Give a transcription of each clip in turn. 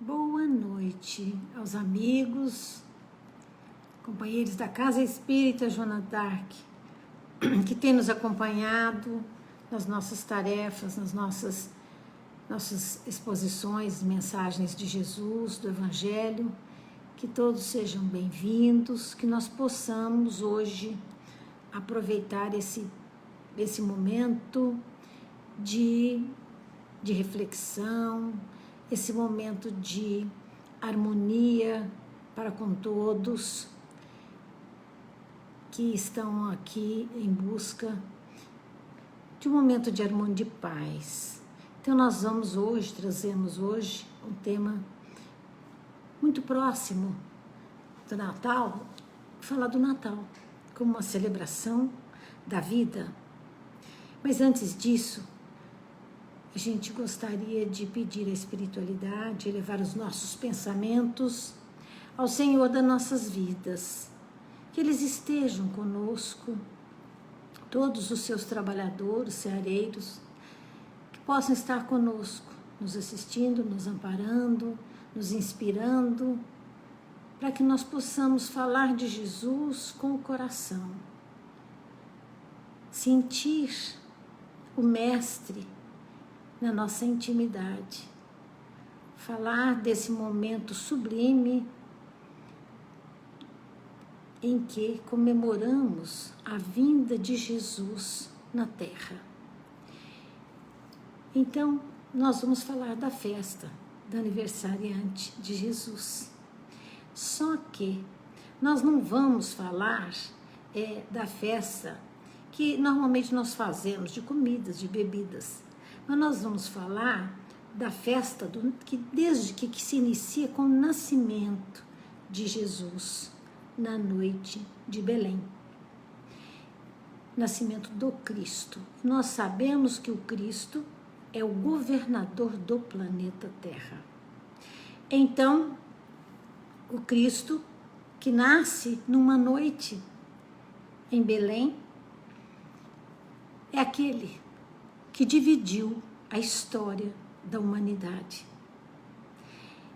Boa noite aos amigos, companheiros da Casa Espírita Joana d'Arc, que tem nos acompanhado nas nossas tarefas, nas nossas exposições, mensagens de Jesus, do Evangelho. Que todos sejam bem-vindos, que nós possamos hoje aproveitar esse momento de reflexão, esse momento de harmonia para com todos que estão aqui em busca de um momento de harmonia, de paz. Então nós trazemos hoje um tema muito próximo do Natal, falar do Natal como uma celebração da vida. Mas antes disso, a gente gostaria de pedir à espiritualidade, elevar os nossos pensamentos ao Senhor das nossas vidas, que eles estejam conosco, todos os seus trabalhadores, ceareiros, que possam estar conosco, nos assistindo, nos amparando, nos inspirando, para que nós possamos falar de Jesus com o coração, sentir o Mestre na nossa intimidade, falar desse momento sublime em que comemoramos a vinda de Jesus na Terra. Então, nós vamos falar da festa do aniversariante de Jesus. Só que nós não vamos falar da festa que normalmente nós fazemos, de comidas, de bebidas. Mas nós vamos falar da festa desde que se inicia com o nascimento de Jesus na noite de Belém. Nascimento do Cristo. Nós sabemos que o Cristo é o governador do planeta Terra. Então, o Cristo que nasce numa noite em Belém é aquele que dividiu a história da humanidade.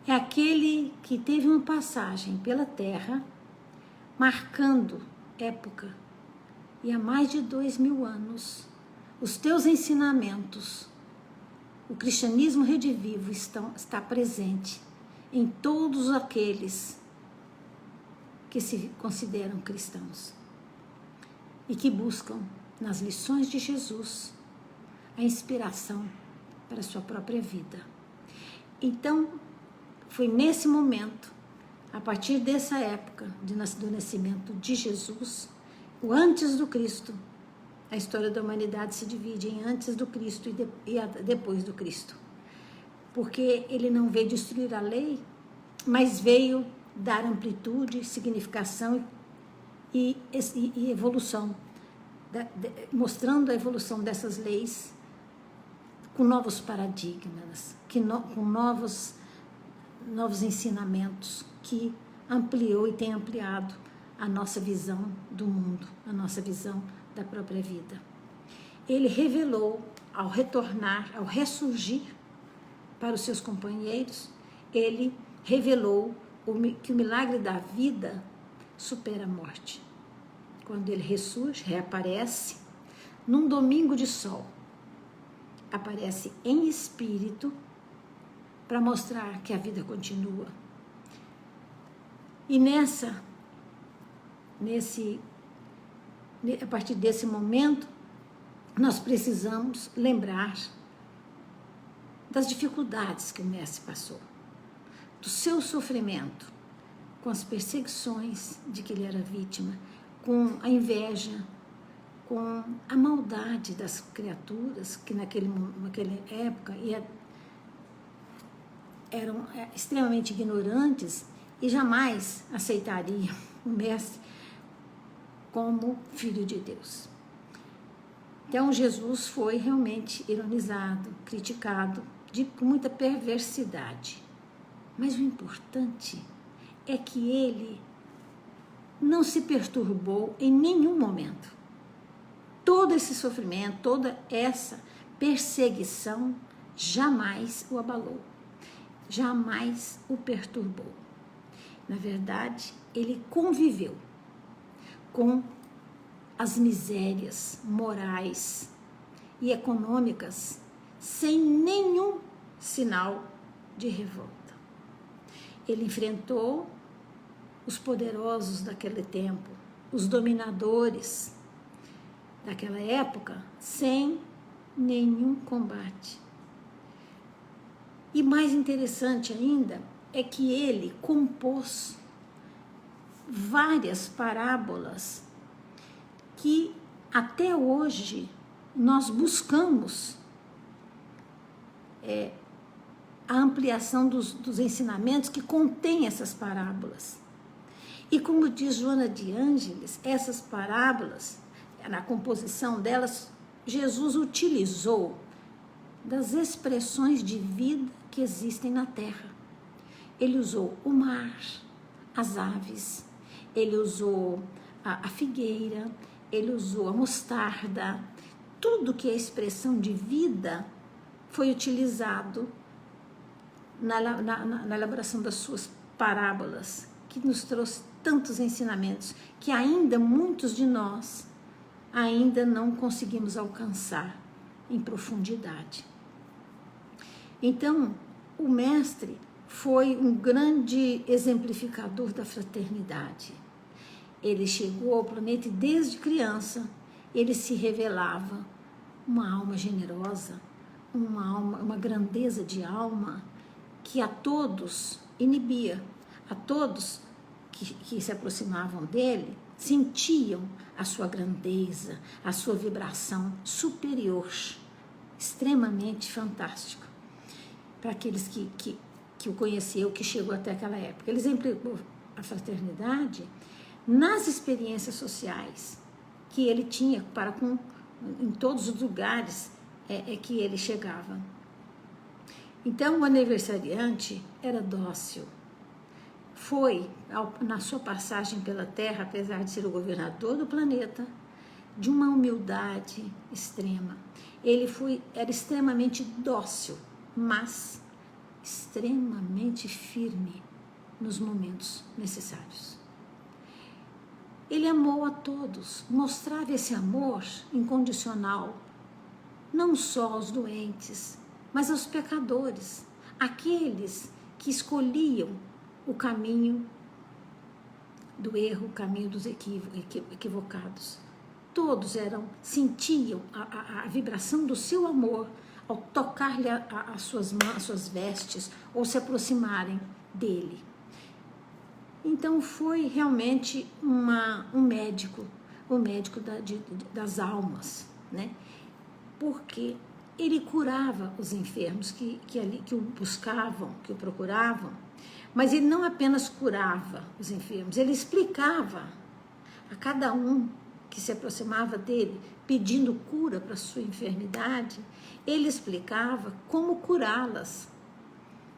É aquele que teve uma passagem pela Terra, marcando época, e há mais de 2000 anos, os teus ensinamentos, o cristianismo redivivo está presente em todos aqueles que se consideram cristãos e que buscam nas lições de Jesus a inspiração para a sua própria vida. Então, foi nesse momento, a partir dessa época do nascimento de Jesus, o antes do Cristo, a história da humanidade se divide em antes do Cristo e depois do Cristo. Porque ele não veio destruir a lei, mas veio dar amplitude, significação e evolução, mostrando a evolução dessas leis com novos paradigmas, com novos ensinamentos que ampliou e tem ampliado a nossa visão do mundo, a nossa visão da própria vida. Ele revelou, ao retornar, ao ressurgir para os seus companheiros, ele revelou que o milagre da vida supera a morte. Quando ele ressurge, reaparece num domingo de sol, aparece em espírito para mostrar que a vida continua. E a partir desse momento, nós precisamos lembrar das dificuldades que o Mestre passou, do seu sofrimento, com as perseguições de que ele era vítima, com a inveja, com a maldade das criaturas que naquela época eram extremamente ignorantes e jamais aceitariam o Mestre como Filho de Deus. Então Jesus foi realmente ironizado, criticado, com muita perversidade. Mas o importante é que ele não se perturbou em nenhum momento. Todo esse sofrimento, toda essa perseguição jamais o abalou. jamais o perturbou. Na verdade, ele conviveu com as misérias morais e econômicas sem nenhum sinal de revolta. Ele enfrentou os poderosos daquele tempo, os dominadores daquela época, sem nenhum combate. E mais interessante ainda é que ele compôs várias parábolas que até hoje nós buscamos a ampliação dos ensinamentos que contém essas parábolas. E como diz Joana de Ângeles, essas parábolas, na composição delas, Jesus utilizou das expressões de vida que existem na terra. Ele usou o mar, as aves, ele usou a figueira, ele usou a mostarda, tudo que é expressão de vida foi utilizado na elaboração das suas parábolas, que nos trouxe tantos ensinamentos que ainda muitos de nós ainda não conseguimos alcançar em profundidade. Então, o mestre foi um grande exemplificador da fraternidade. Ele chegou ao planeta e desde criança ele se revelava uma alma generosa, uma grandeza de alma que a todos inibia, a todos que se aproximavam dele sentiam a sua grandeza, a sua vibração superior, extremamente fantástica para aqueles que o conheceu, que chegou até aquela época. Ele exemplificou a fraternidade nas experiências sociais que ele tinha em todos os lugares que ele chegava. Então, o aniversariante era dócil. Foi, na sua passagem pela Terra, apesar de ser o governador do planeta, de uma humildade extrema. Ele era extremamente dócil, mas extremamente firme nos momentos necessários. Ele amou a todos, mostrava esse amor incondicional, não só aos doentes, mas aos pecadores, aqueles que escolhiam o caminho do erro, o caminho dos equivocados. Todos sentiam a vibração do seu amor ao tocar-lhe as suas vestes ou se aproximarem dele. Então foi realmente um médico, o médico das almas, né? Porque ele curava os enfermos que o buscavam, que o procuravam, mas ele não apenas curava os enfermos, ele explicava a cada um que se aproximava dele, pedindo cura para sua enfermidade, ele explicava como curá-las.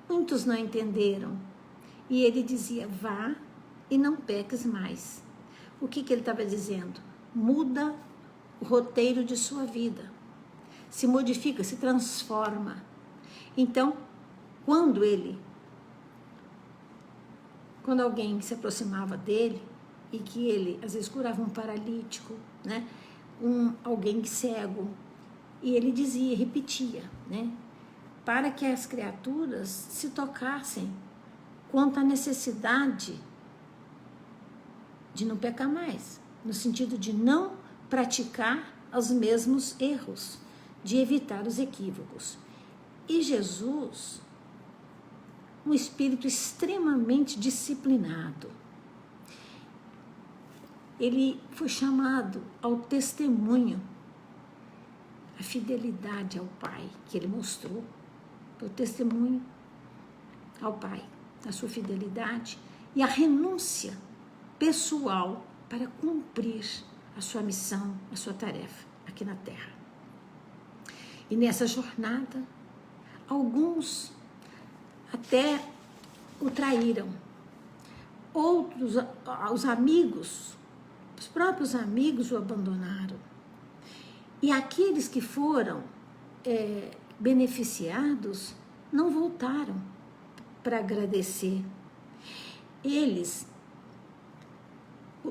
Muitos não entenderam. E ele dizia, vá e não peques mais. O que ele estava dizendo? Muda o roteiro de sua vida. Se modifica, se transforma. Então, quando alguém se aproximava dele, e que ele, às vezes, curava um paralítico, né? Alguém cego, e ele dizia, repetia, né? Para que as criaturas se tocassem quanto à necessidade de não pecar mais, no sentido de não praticar os mesmos erros, de evitar os equívocos. E Jesus, um espírito extremamente disciplinado, ele foi chamado ao testemunho, a fidelidade ao Pai que ele mostrou, o testemunho ao Pai, a sua fidelidade e a renúncia pessoal para cumprir a sua missão, a sua tarefa aqui na Terra. E nessa jornada, alguns até o traíram, outros, os próprios amigos o abandonaram. E aqueles que foram beneficiados não voltaram para agradecer.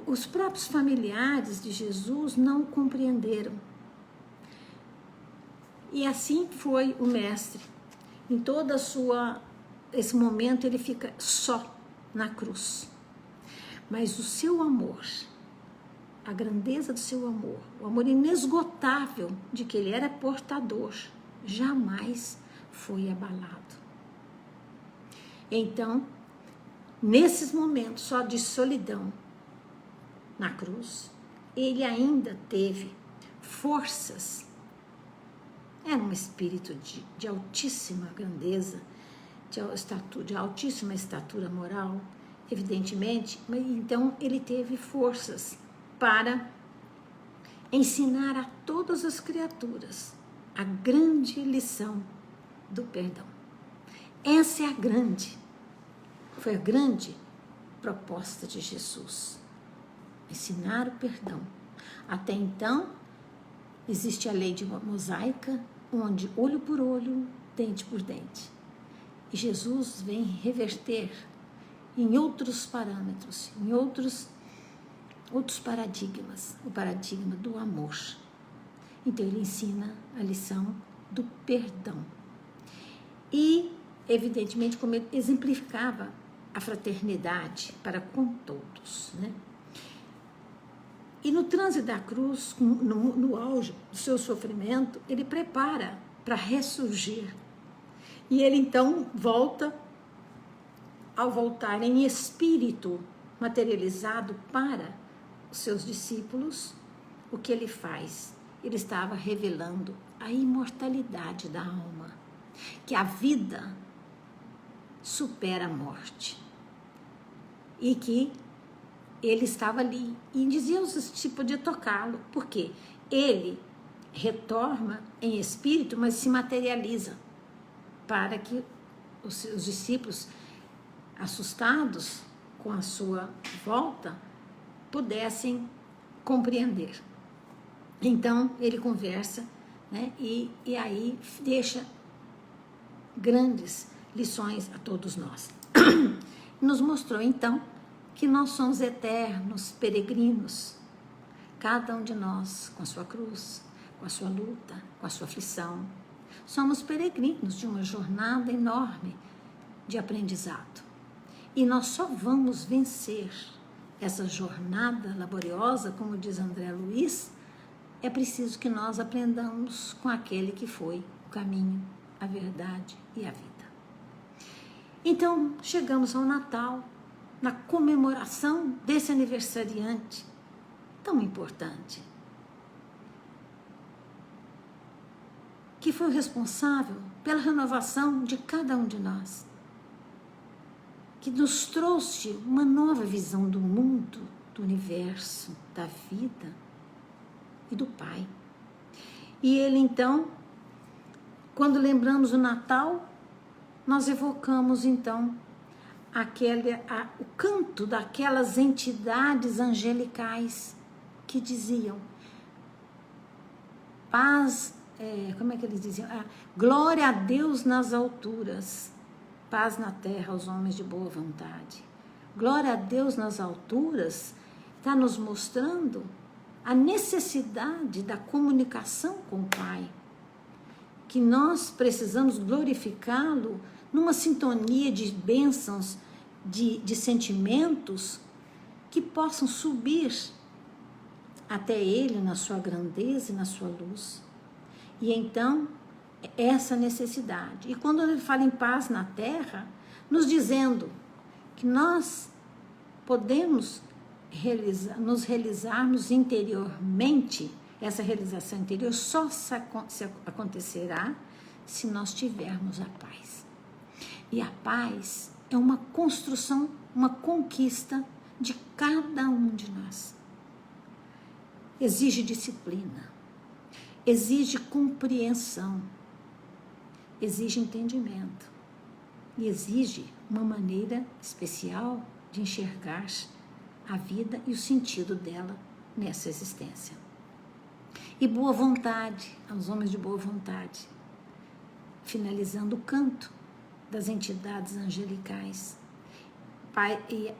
Os próprios familiares de Jesus não o compreenderam. E assim foi o mestre. Em toda esse momento ele fica só na cruz. Mas o seu amor, a grandeza do seu amor, o amor inesgotável de que ele era portador, jamais foi abalado. Então, nesses momentos só de solidão na cruz, ele ainda teve forças. Era um espírito de altíssima grandeza, de altíssima estatura moral, evidentemente, mas então ele teve forças para ensinar a todas as criaturas a grande lição do perdão. Essa é foi a grande proposta de Jesus, ensinar o perdão. Até então, existe a lei de mosaica, onde olho por olho, dente por dente. E Jesus vem reverter em outros parâmetros, em outros paradigmas, o paradigma do amor. Então ele ensina a lição do perdão. E, evidentemente, como ele exemplificava a fraternidade para com todos, né? E no trânsito da cruz, no auge do seu sofrimento, ele prepara para ressurgir. E ele então volta, ao voltar em espírito materializado para os seus discípulos, o que ele faz? Ele estava revelando a imortalidade da alma, que a vida supera a morte. E que ele estava ali e dizia se podia tocá-lo, porque ele retorna em espírito, mas se materializa, para que os seus discípulos, assustados com a sua volta, pudessem compreender. Então ele conversa, né, e aí deixa grandes lições a todos nós. Nos mostrou então que nós somos eternos peregrinos, cada um de nós com a sua cruz, com a sua luta, com a sua aflição. Somos peregrinos de uma jornada enorme de aprendizado. E nós só vamos vencer essa jornada laboriosa, como diz André Luiz, é preciso que nós aprendamos com aquele que foi o caminho, a verdade e a vida. Então, chegamos ao Natal, na comemoração desse aniversariante tão importante, que foi o responsável pela renovação de cada um de nós, que nos trouxe uma nova visão do mundo, do universo, da vida e do Pai. E ele então, quando lembramos o Natal, nós evocamos então o canto daquelas entidades angelicais que diziam paz, como é que eles diziam? Glória a Deus nas alturas, paz na terra aos homens de boa vontade. Glória a Deus nas alturas está nos mostrando a necessidade da comunicação com o Pai, que nós precisamos glorificá-lo numa sintonia de bênçãos, de sentimentos que possam subir até Ele na sua grandeza e na sua luz. E então, essa necessidade. E quando ele fala em paz na terra, nos dizendo que nós podemos nos realizarmos interiormente, essa realização interior só se acontecerá se nós tivermos a paz. E a paz é uma construção, uma conquista de cada um de nós. Exige disciplina, exige compreensão, exige entendimento e exige uma maneira especial de enxergar a vida e o sentido dela nessa existência. E boa vontade, aos homens de boa vontade, finalizando o canto das entidades angelicais. Pai, e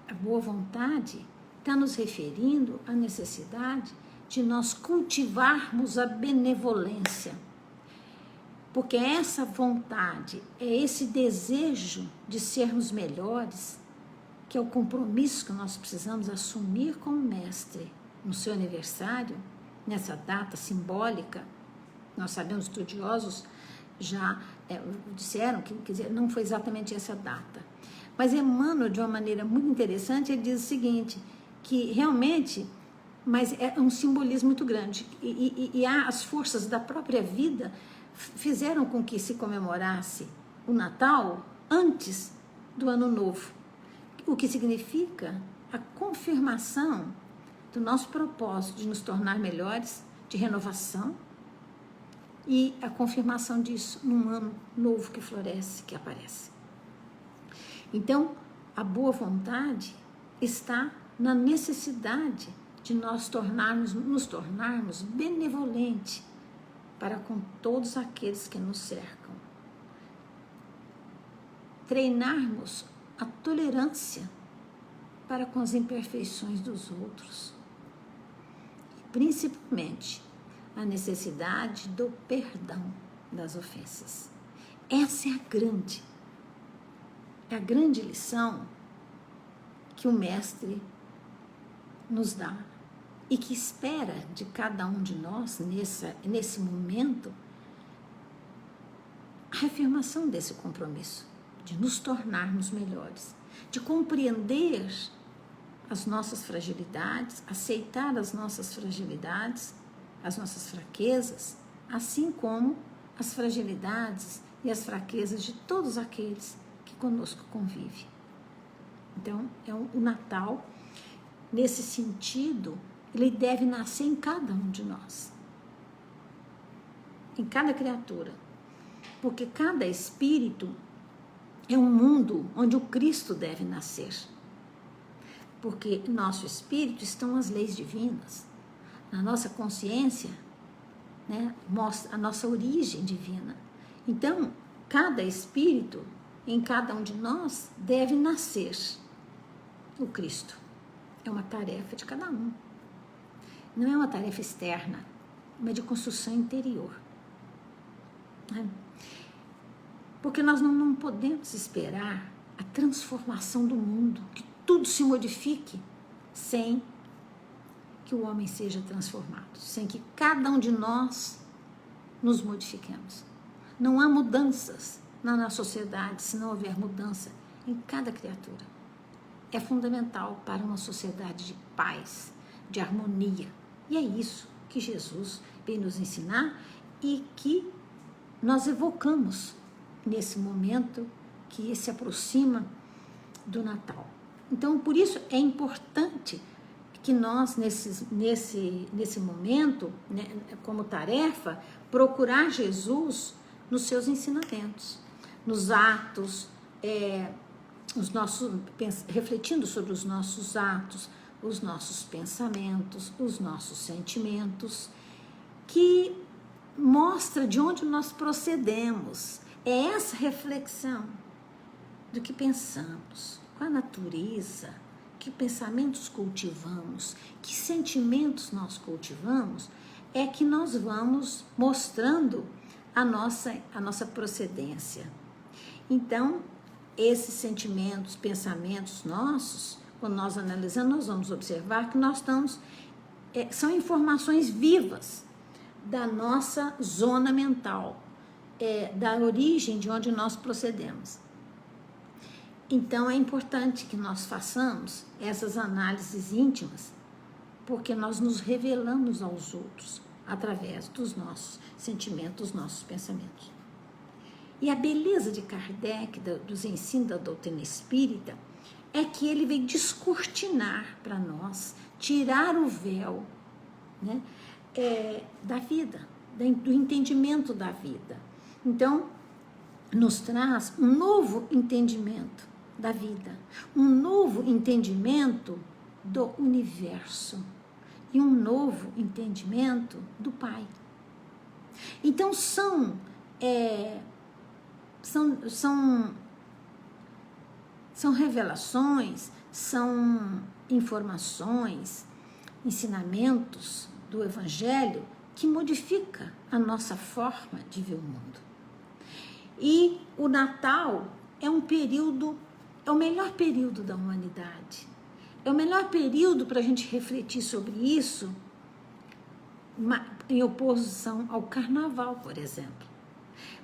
a boa vontade está nos referindo à necessidade de nós cultivarmos a benevolência. Porque essa vontade, é esse desejo de sermos melhores, que é o compromisso que nós precisamos assumir com o Mestre no seu aniversário, nessa data simbólica. Nós sabemos, estudiosos já disseram que, quer dizer, não foi exatamente essa data. Mas Emmanuel, de uma maneira muito interessante, ele diz o seguinte, que realmente, mas é um simbolismo muito grande, e as forças da própria vida fizeram com que se comemorasse o Natal antes do Ano Novo, o que significa a confirmação do nosso propósito de nos tornar melhores, de renovação, e a confirmação disso num ano novo que floresce, que aparece. Então, a boa vontade está na necessidade de nós nos tornarmos benevolentes para com todos aqueles que nos cercam. Treinarmos a tolerância para com as imperfeições dos outros. E, principalmente, a necessidade do perdão das ofensas. Essa é a grande lição que o Mestre nos dá e que espera de cada um de nós nesse momento a reafirmação desse compromisso, de nos tornarmos melhores, de compreender as nossas fragilidades, aceitar as nossas fragilidades, as nossas fraquezas, assim como as fragilidades e as fraquezas de todos aqueles que conosco convivem. Então, o Natal, nesse sentido, ele deve nascer em cada um de nós, em cada criatura, porque cada espírito é um mundo onde o Cristo deve nascer, porque no nosso espírito estão as leis divinas, na nossa consciência, né, mostra a nossa origem divina. Então, cada espírito, em cada um de nós, deve nascer o Cristo. É uma tarefa de cada um. Não é uma tarefa externa, mas de construção interior. Né? Porque nós não podemos esperar a transformação do mundo, que tudo se modifique, sem que o homem seja transformado, sem que cada um de nós nos modifiquemos. Não há mudanças na sociedade se não houver mudança em cada criatura. É fundamental para uma sociedade de paz, de harmonia. E é isso que Jesus vem nos ensinar e que nós evocamos nesse momento que se aproxima do Natal. Então, por isso é importante que nós, nesse momento, né, como tarefa, procurar Jesus nos seus ensinamentos, nos atos, refletindo sobre os nossos atos, os nossos pensamentos, os nossos sentimentos, que mostra de onde nós procedemos. É essa reflexão do que pensamos, com a natureza, que pensamentos cultivamos, que sentimentos nós cultivamos, é que nós vamos mostrando a nossa procedência. Então, esses sentimentos, pensamentos nossos, quando nós analisamos, nós vamos observar que nós estamos, são informações vivas da nossa zona mental, da origem de onde nós procedemos. Então, é importante que nós façamos essas análises íntimas, porque nós nos revelamos aos outros através dos nossos sentimentos, dos nossos pensamentos. E a beleza de Kardec, dos ensinos da doutrina espírita, é que ele vem descortinar para nós, tirar o véu, né, da vida, do entendimento da vida. Então, nos traz um novo entendimento da vida, um novo entendimento do universo e um novo entendimento do Pai. Então, são são revelações, são informações, ensinamentos do Evangelho que modifica a nossa forma de ver o mundo. E o Natal é um período, é o melhor período da humanidade. É o melhor período para a gente refletir sobre isso, em oposição ao Carnaval, por exemplo.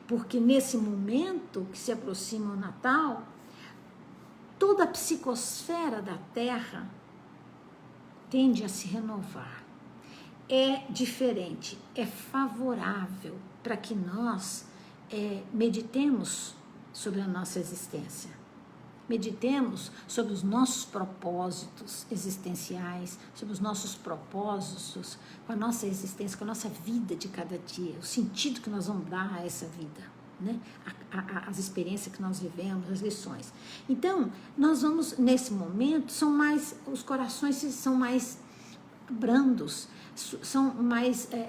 Porque nesse momento que se aproxima o Natal, toda a psicosfera da Terra tende a se renovar. É diferente, é favorável para que nós meditemos sobre a nossa existência. Meditemos sobre os nossos propósitos existenciais, sobre os nossos propósitos com a nossa existência, com a nossa vida de cada dia, o sentido que nós vamos dar a essa vida, né? As experiências que nós vivemos, as lições. Então, nós vamos, nesse momento, os corações são mais brandos,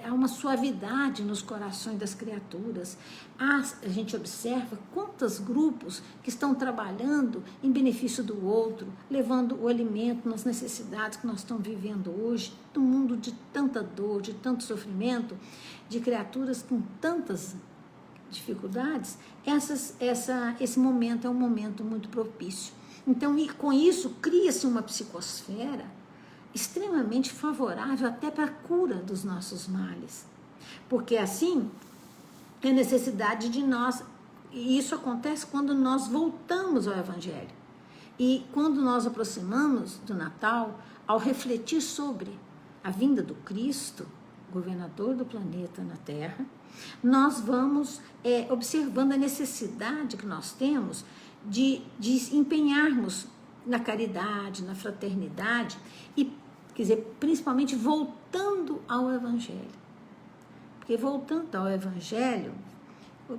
há uma suavidade nos corações das criaturas. A gente observa quantos grupos que estão trabalhando em benefício do outro, levando o alimento nas necessidades que nós estamos vivendo hoje, num mundo de tanta dor, de tanto sofrimento, de criaturas com tantas dificuldades. Esse momento é um momento muito propício. Então, e com isso, cria-se uma psicosfera extremamente favorável até para a cura dos nossos males. Porque assim, é necessidade de nós, e isso acontece quando nós voltamos ao Evangelho. E quando nós aproximamos do Natal, ao refletir sobre a vinda do Cristo, governador do planeta na Terra, nós vamos observando a necessidade que nós temos de empenharmos na caridade, na fraternidade e, quer dizer, principalmente voltando ao Evangelho. Porque voltando ao Evangelho,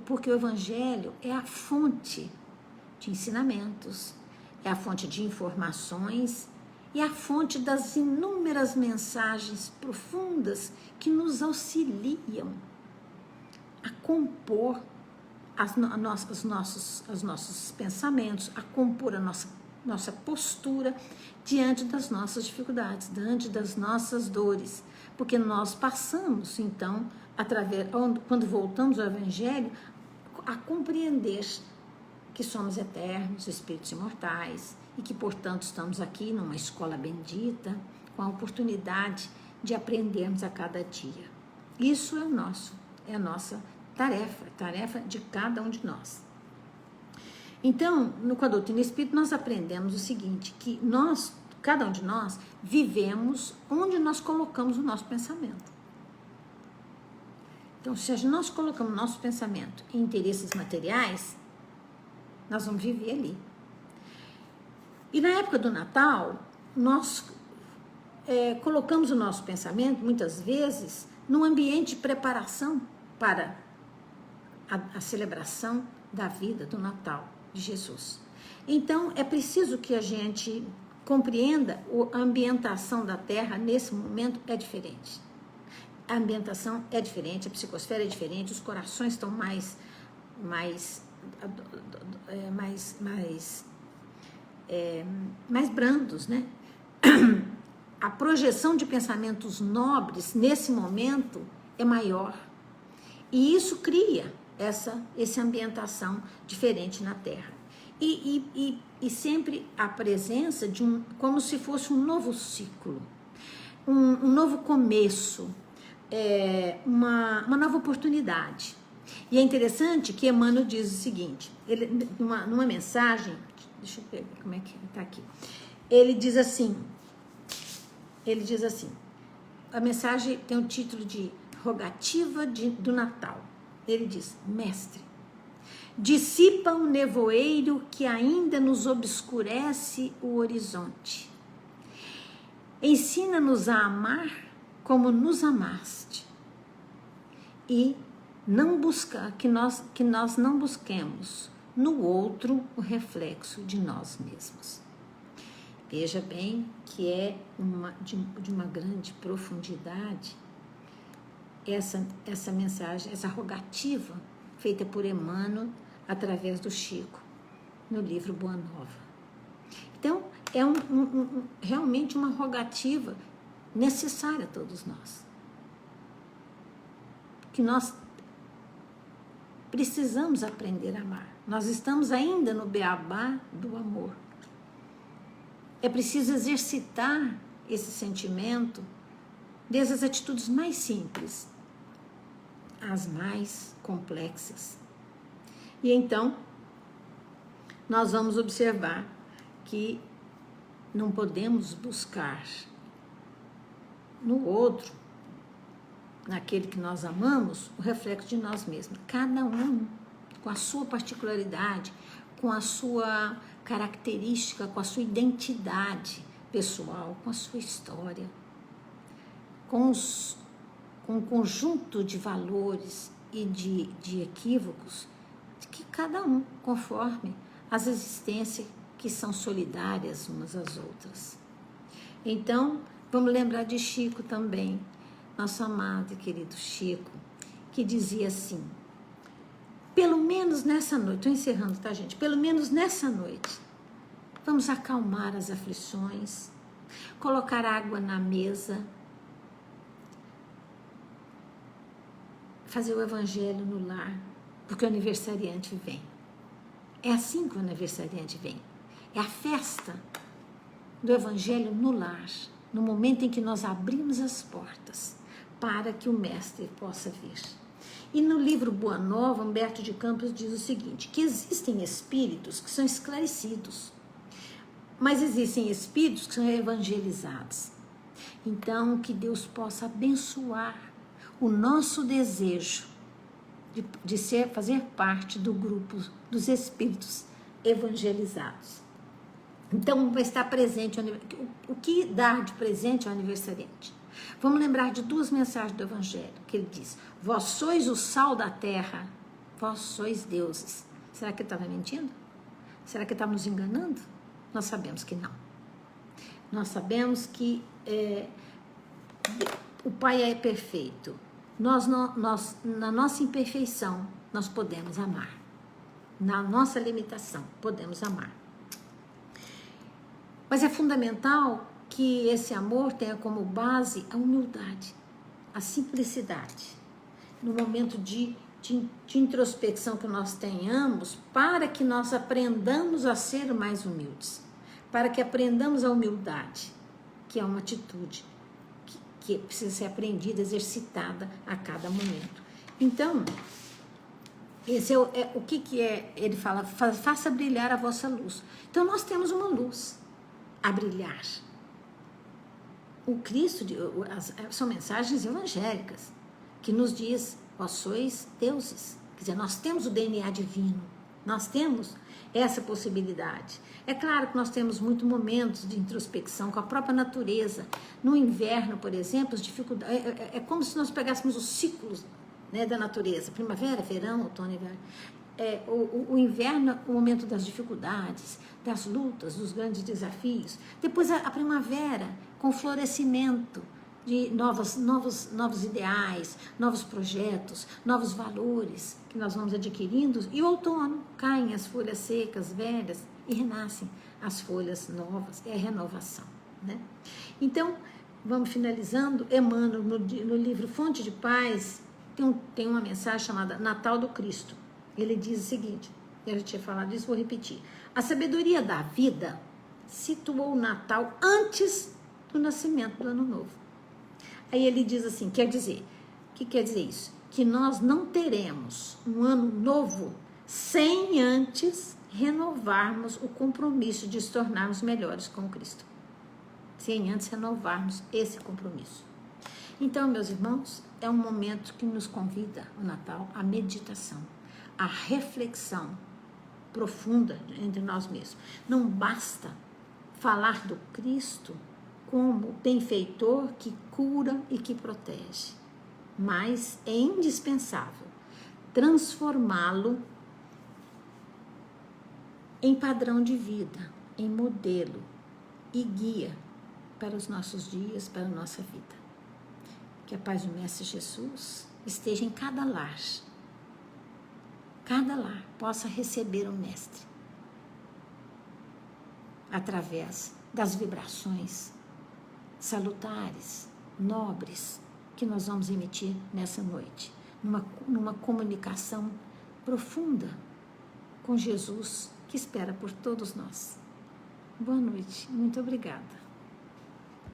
porque o Evangelho é a fonte de ensinamentos, é a fonte de informações e a fonte das inúmeras mensagens profundas que nos auxiliam a compor os nossos pensamentos, a compor a nossa postura diante das nossas dificuldades, diante das nossas dores, porque nós passamos, então, quando voltamos ao Evangelho, a compreender que somos eternos, espíritos imortais, e que, portanto, estamos aqui numa escola bendita, com a oportunidade de aprendermos a cada dia. Isso é a nossa tarefa de cada um de nós. Então, com a doutrina espírita, nós aprendemos o seguinte, que cada um de nós, vivemos onde nós colocamos o nosso pensamento. Então, se nós colocamos o nosso pensamento em interesses materiais, nós vamos viver ali. E na época do Natal, nós colocamos o nosso pensamento, muitas vezes, num ambiente de preparação para a celebração da vida do Natal de Jesus. Então, é preciso que a gente compreenda a ambientação da Terra nesse momento é diferente. A ambientação é diferente, a psicosfera é diferente, os corações estão mais brandos, né? A projeção de pensamentos nobres nesse momento é maior. E isso cria essa ambientação diferente na Terra. E sempre a presença de como se fosse um novo ciclo, um novo começo, uma nova oportunidade. E é interessante que Emmanuel diz o seguinte, numa mensagem, deixa eu ver como é que está aqui, ele diz assim, a mensagem tem o título de Rogativa do Natal. Ele diz, mestre, dissipa o nevoeiro que ainda nos obscurece o horizonte. Ensina-nos a amar como nos amaste. E não buscar, que nós não busquemos no outro o reflexo de nós mesmos. Veja bem que é de uma grande profundidade essa mensagem, essa rogativa feita por Emmanuel através do Chico, no livro Boa Nova. Então, é realmente uma rogativa necessária a todos nós. Que nós precisamos aprender a amar. Nós estamos ainda no beabá do amor. É preciso exercitar esse sentimento desde as atitudes mais simples às mais complexas. E então, nós vamos observar que não podemos buscar no outro, naquele que nós amamos, o reflexo de nós mesmos. Cada um com a sua particularidade, com a sua característica, com a sua identidade pessoal, com a sua história, com um conjunto de valores e de equívocos, que cada um, conforme as existências que são solidárias umas às outras. Então, vamos lembrar de Chico também, nosso amado e querido Chico, que dizia assim, pelo menos nessa noite, estou encerrando, tá, gente? Pelo menos nessa noite, vamos acalmar as aflições, colocar água na mesa, fazer o evangelho no lar, porque o aniversariante vem. É assim que o aniversariante vem. É a festa do evangelho no lar, no momento em que nós abrimos as portas para que o mestre possa vir. E no livro Boa Nova, Humberto de Campos diz o seguinte, que existem espíritos que são esclarecidos, mas existem espíritos que são evangelizados. Então, que Deus possa abençoar o nosso desejo de fazer parte do grupo dos espíritos evangelizados. Então, vai estar presente o que dar de presente ao aniversariante. Vamos lembrar de duas mensagens do Evangelho, que ele diz, vós sois o sal da terra, vós sois deuses. Será que ele estava mentindo? Será que ele estava nos enganando? Nós sabemos que não. Nós sabemos que o Pai é perfeito. Nós, na nossa imperfeição, nós podemos amar. Na nossa limitação, podemos amar. Mas é fundamental que esse amor tenha como base a humildade, a simplicidade. No momento de introspecção que nós tenhamos, para que nós aprendamos a ser mais humildes, para que aprendamos a humildade, que é uma atitude que precisa ser aprendida, exercitada a cada momento. Então, esse é o que é, ele fala, faça brilhar a vossa luz. Então, nós temos uma luz a brilhar. O Cristo, são mensagens evangélicas, que nos diz, vós sois deuses. Quer dizer, nós temos o DNA divino, nós temos essa possibilidade. É claro que nós temos muitos momentos de introspecção com a própria natureza. No inverno, por exemplo, as dificuldades, é como se nós pegássemos os ciclos, né, da natureza, primavera, verão, outono e inverno. O inverno é o momento das dificuldades, das lutas, dos grandes desafios. Depois a primavera, com florescimento de novos ideais, novos projetos, novos valores que nós vamos adquirindo. E o outono, caem as folhas secas, velhas, e renascem as folhas novas, é a renovação, né? Então, vamos finalizando. Emmanuel, no livro Fonte de Paz, tem uma mensagem chamada Natal do Cristo. Ele diz o seguinte, eu já tinha falado isso, vou repetir. A sabedoria da vida situou o Natal antes do nascimento do Ano Novo. Aí ele diz assim, o que quer dizer isso? Que nós não teremos um ano novo sem antes renovarmos o compromisso de se tornarmos melhores com Cristo. Sem antes renovarmos esse compromisso. Então, meus irmãos, é um momento que nos convida, o Natal, à meditação, à reflexão profunda entre nós mesmos. Não basta falar do Cristo como benfeitor que cura e que protege, mas é indispensável transformá-lo em padrão de vida, em modelo e guia para os nossos dias, para a nossa vida. Que a paz do Mestre Jesus esteja em cada lar, cada lar possa receber o Mestre através das vibrações salutares, nobres, que nós vamos emitir nessa noite, numa comunicação profunda com Jesus, que espera por todos nós. Boa noite, muito obrigada.